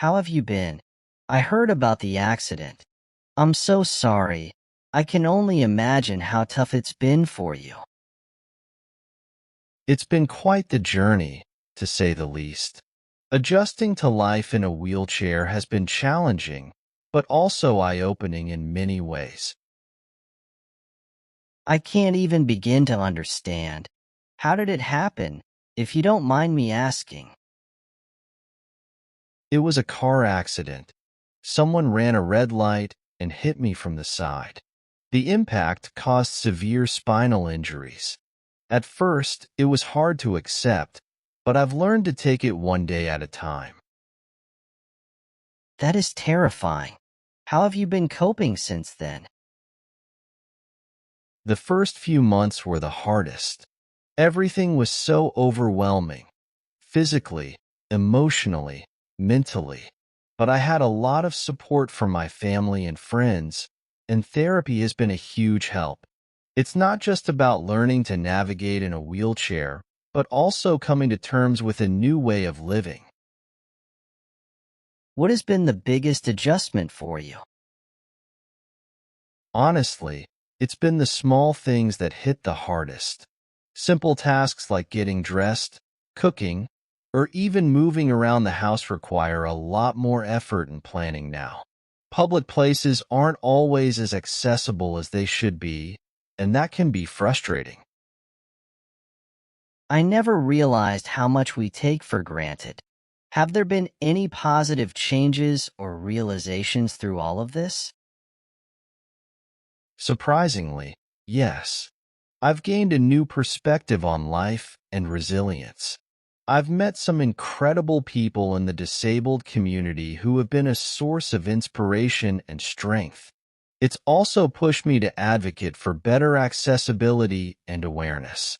How have you been? I heard about the accident. I'm so sorry. I can only imagine how tough it's been for you. It's been quite the journey, to say the least. Adjusting to life in a wheelchair has been challenging, but also eye-opening in many ways. I can't even begin to understand. How did it happen, if you don't mind me asking? It was a car accident. Someone ran a red light and hit me from the side. The impact caused severe spinal injuries. At first, it was hard to accept, but I've learned to take it one day at a time. That is terrifying. How have you been coping since then? The first few months were the hardest. Everything was so overwhelming, physically, emotionally, mentally. But I had a lot of support from my family and friends, and therapy has been a huge help. It's not just about learning to navigate in a wheelchair, but also coming to terms with a new way of living. What has been the biggest adjustment for you? Honestly, it's been the small things that hit the hardest. Simple tasks like getting dressed, cooking, or even moving around the house require a lot more effort and planning now. Public places aren't always as accessible as they should be, and that can be frustrating. I never realized how much we take for granted. Have there been any positive changes or realizations through all of this? Surprisingly, yes. I've gained a new perspective on life and resilience. I've met some incredible people in the disabled community who have been a source of inspiration and strength. It's also pushed me to advocate for better accessibility and awareness.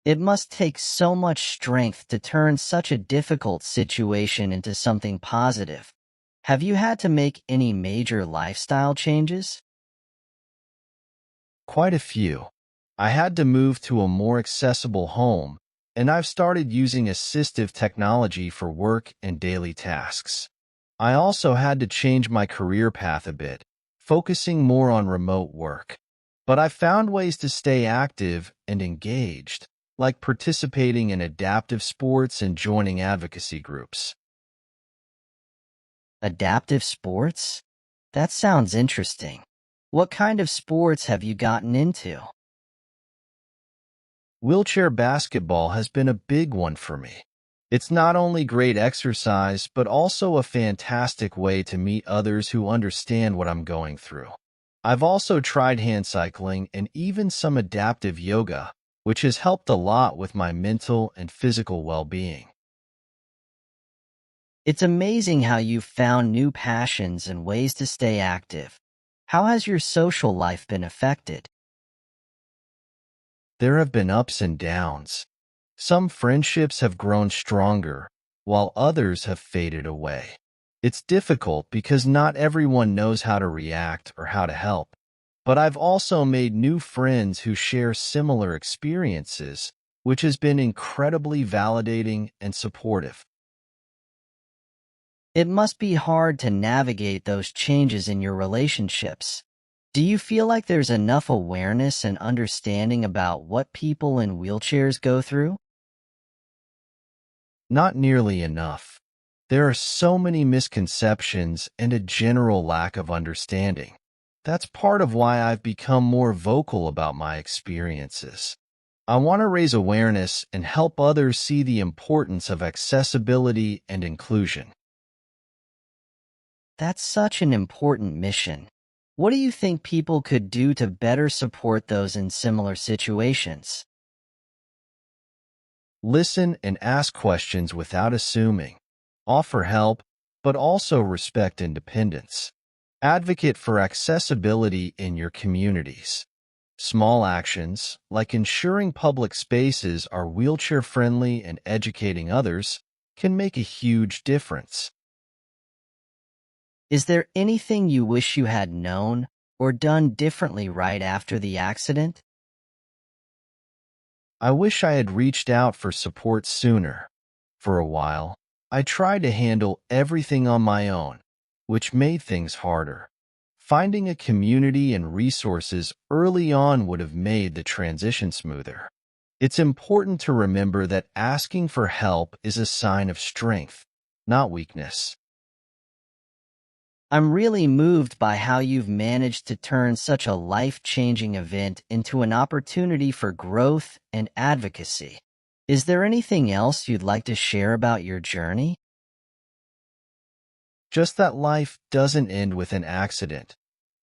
It must take so much strength to turn such a difficult situation into something positive. Have you had to make any major lifestyle changes? Quite a few. I had to move to a more accessible home, and I've started using assistive technology for work and daily tasks. I also had to change my career path a bit, focusing more on remote work. But I found ways to stay active and engaged, like participating in adaptive sports and joining advocacy groups. Adaptive sports? That sounds interesting. What kind of sports have you gotten into? Wheelchair basketball has been a big one for me. It's not only great exercise, but also a fantastic way to meet others who understand what I'm going through. I've also tried hand cycling and even some adaptive yoga, which has helped a lot with my mental and physical well-being. It's amazing how you've found new passions and ways to stay active. How has your social life been affected? There have been ups and downs. Some friendships have grown stronger, while others have faded away. It's difficult because not everyone knows how to react or how to help. But I've also made new friends who share similar experiences, which has been incredibly validating and supportive. It must be hard to navigate those changes in your relationships. Do you feel like there's enough awareness and understanding about what people in wheelchairs go through? Not nearly enough. There are so many misconceptions and a general lack of understanding. That's part of why I've become more vocal about my experiences. I want to raise awareness and help others see the importance of accessibility and inclusion. That's such an important mission. What do you think people could do to better support those in similar situations? Listen and ask questions without assuming. Offer help, but also respect independence. Advocate for accessibility in your communities. Small actions, like ensuring public spaces are wheelchair-friendly and educating others, can make a huge difference. Is there anything you wish you had known or done differently right after the accident? I wish I had reached out for support sooner. For a while, I tried to handle everything on my own, which made things harder. Finding a community and resources early on would have made the transition smoother. It's important to remember that asking for help is a sign of strength, not weakness. I'm really moved by how you've managed to turn such a life-changing event into an opportunity for growth and advocacy. Is there anything else you'd like to share about your journey? Just that life doesn't end with an accident.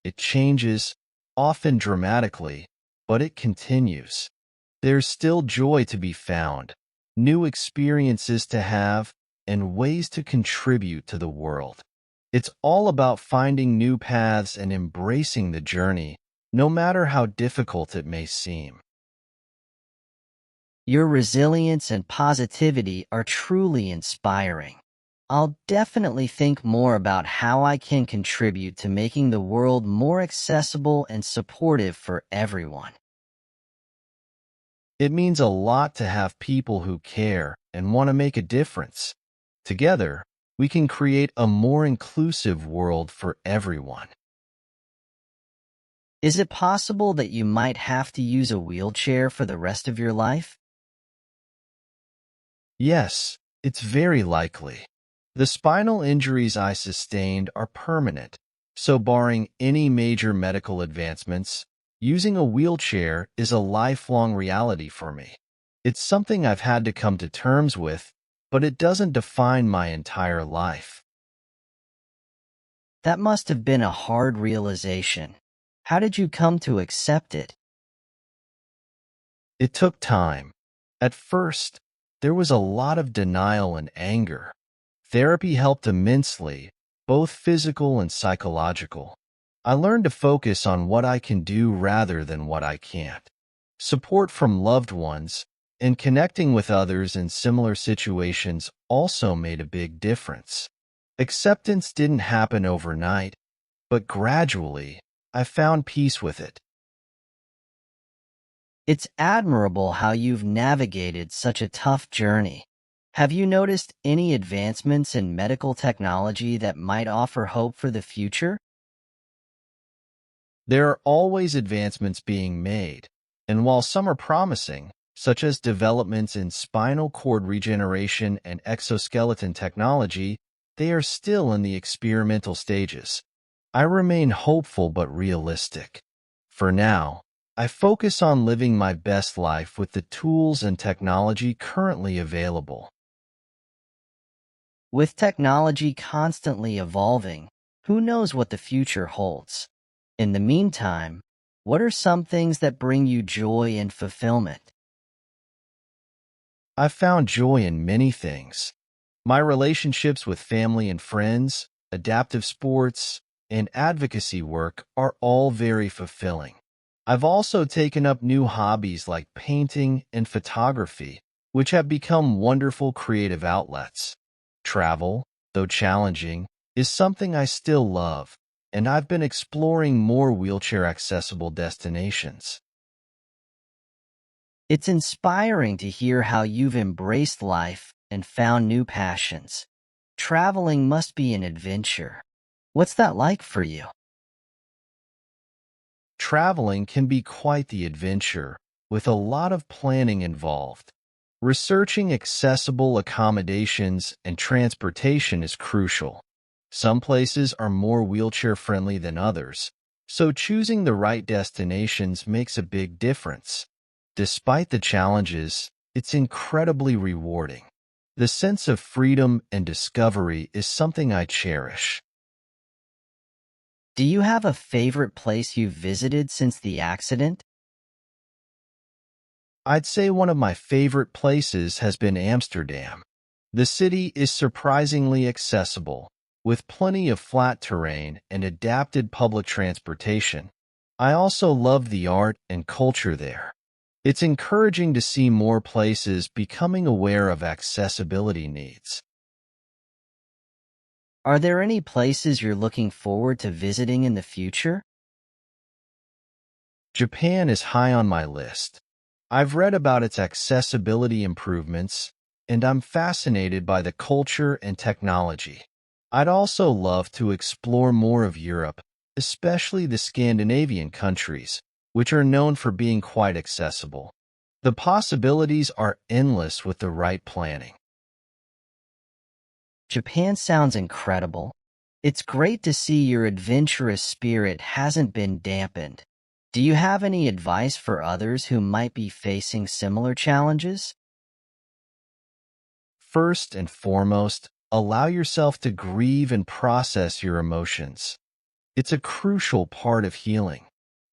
It changes, often dramatically, but it continues. There's still joy to be found, new experiences to have, and ways to contribute to the world. It's all about finding new paths and embracing the journey, no matter how difficult it may seem. Your resilience and positivity are truly inspiring. I'll definitely think more about how I can contribute to making the world more accessible and supportive for everyone. It means a lot to have people who care and want to make a difference. Together, we can create a more inclusive world for everyone. Is it possible that you might have to use a wheelchair for the rest of your life? Yes, it's very likely. The spinal injuries I sustained are permanent, so barring any major medical advancements, using a wheelchair is a lifelong reality for me. It's something I've had to come to terms with, but it doesn't define my entire life. That must have been a hard realization. How did you come to accept it? It took time. At first, there was a lot of denial and anger. Therapy helped immensely, both physical and psychological. I learned to focus on what I can do rather than what I can't. Support from loved ones and connecting with others in similar situations also made a big difference. Acceptance didn't happen overnight, but gradually, I found peace with it. It's admirable how you've navigated such a tough journey. Have you noticed any advancements in medical technology that might offer hope for the future? There are always advancements being made, and while some are promising, such as developments in spinal cord regeneration and exoskeleton technology, they are still in the experimental stages. I remain hopeful but realistic. For now, I focus on living my best life with the tools and technology currently available. With technology constantly evolving, who knows what the future holds? In the meantime, what are some things that bring you joy and fulfillment? I've found joy in many things. My relationships with family and friends, adaptive sports, and advocacy work are all very fulfilling. I've also taken up new hobbies like painting and photography, which have become wonderful creative outlets. Travel, though challenging, is something I still love, and I've been exploring more wheelchair-accessible destinations. It's inspiring to hear how you've embraced life and found new passions. Traveling must be an adventure. What's that like for you? Traveling can be quite the adventure, with a lot of planning involved. Researching accessible accommodations and transportation is crucial. Some places are more wheelchair-friendly than others, so choosing the right destinations makes a big difference. Despite the challenges, it's incredibly rewarding. The sense of freedom and discovery is something I cherish. Do you have a favorite place you've visited since the accident? I'd say one of my favorite places has been Amsterdam. The city is surprisingly accessible, with plenty of flat terrain and adapted public transportation. I also love the art and culture there. It's encouraging to see more places becoming aware of accessibility needs. Are there any places you're looking forward to visiting in the future? Japan is high on my list. I've read about its accessibility improvements and I'm fascinated by the culture and technology. I'd also love to explore more of Europe, especially the Scandinavian countries, which are known for being quite accessible. The possibilities are endless with the right planning. Japan sounds incredible. It's great to see your adventurous spirit hasn't been dampened. Do you have any advice for others who might be facing similar challenges? First and foremost, allow yourself to grieve and process your emotions. It's a crucial part of healing.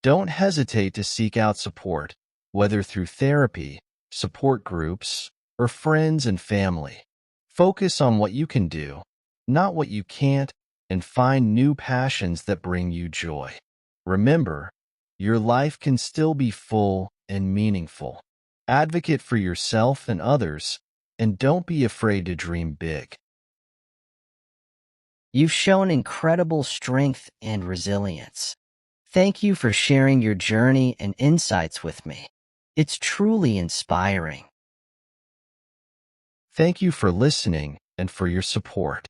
Don't hesitate to seek out support, whether through therapy, support groups, or friends and family. Focus on what you can do, not what you can't, and find new passions that bring you joy. Remember, your life can still be full and meaningful. Advocate for yourself and others, and don't be afraid to dream big. You've shown incredible strength and resilience. Thank you for sharing your journey and insights with me. It's truly inspiring. Thank you for listening and for your support.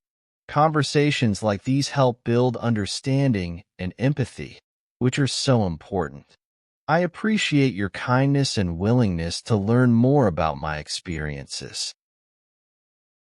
Conversations like these help build understanding and empathy, which are so important. I appreciate your kindness and willingness to learn more about my experiences.